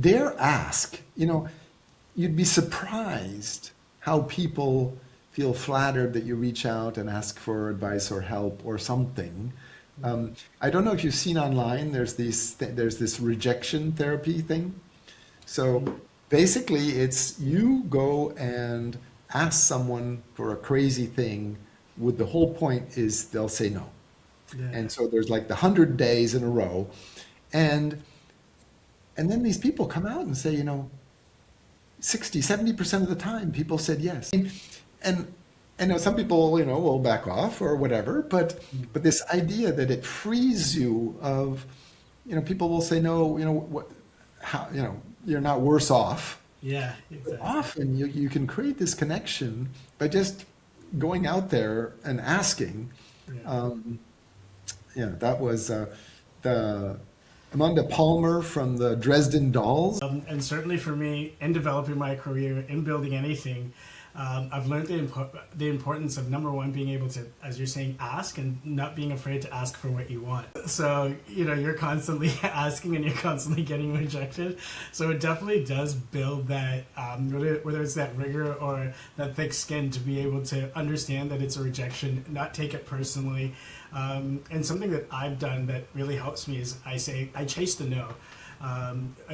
dare ask. You'd be surprised how people feel flattered that you reach out and ask for advice or help or something. I don't know if you've seen online, there's this rejection therapy thing. So basically, it's you go and ask someone for a crazy thing, with the whole point is they'll say no. Yeah. And so there's like the 100 days in a row, and and then these people come out and say, 60, 70% of the time people said yes. And some people, will back off or whatever, but this idea that it frees you of, people will say no, what, how, you're not worse off. Yeah, But exactly. often you can create this connection by just going out there and asking. Yeah. Um, yeah, that was the Amanda Palmer from the Dresden Dolls. And certainly for me, in developing my career, in building anything, I've learned the importance of, number one, being able to, as you're saying, ask and not being afraid to ask for what you want. So, you're constantly asking and you're constantly getting rejected. So it definitely does build that, whether it's that rigor or that thick skin, to be able to understand that it's a rejection, not take it personally. And something that I've done that really helps me is I chase the no.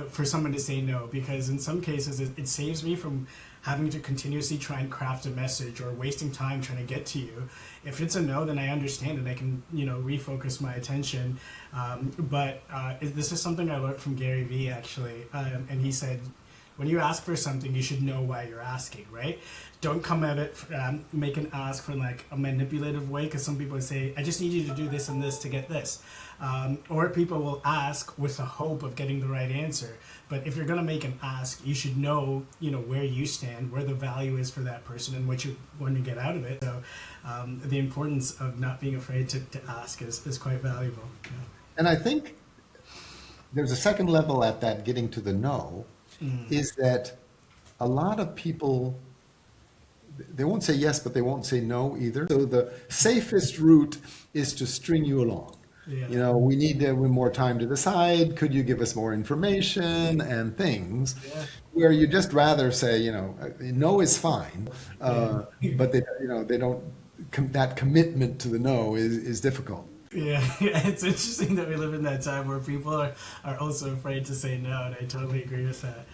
For someone to say no, because in some cases it saves me from having to continuously try and craft a message or wasting time trying to get to you. If it's a no, then I understand and I can refocus my attention. But this is something I learned from Gary Vee, actually, and he said, when you ask for something, you should know why you're asking, right? Don't come at it, make an ask for like a manipulative way, because some people say, I just need you to do this and this to get this. Or people will ask with the hope of getting the right answer. But if you're going to make an ask, you should know, where you stand, where the value is for that person, and what you want to get out of it. So the importance of not being afraid to ask is quite valuable. Yeah. And I think there's a second level at that getting to the no, is that a lot of people, they won't say yes, but they won't say no either. So the safest route is to string you along. Yeah. We need more time to decide. Could you give us more information and things? Yeah. Where you just rather say, no is fine, Yeah. but they don't. That commitment to the no is difficult. Yeah, it's interesting that we live in that time where people are also afraid to say no, and I totally agree with that.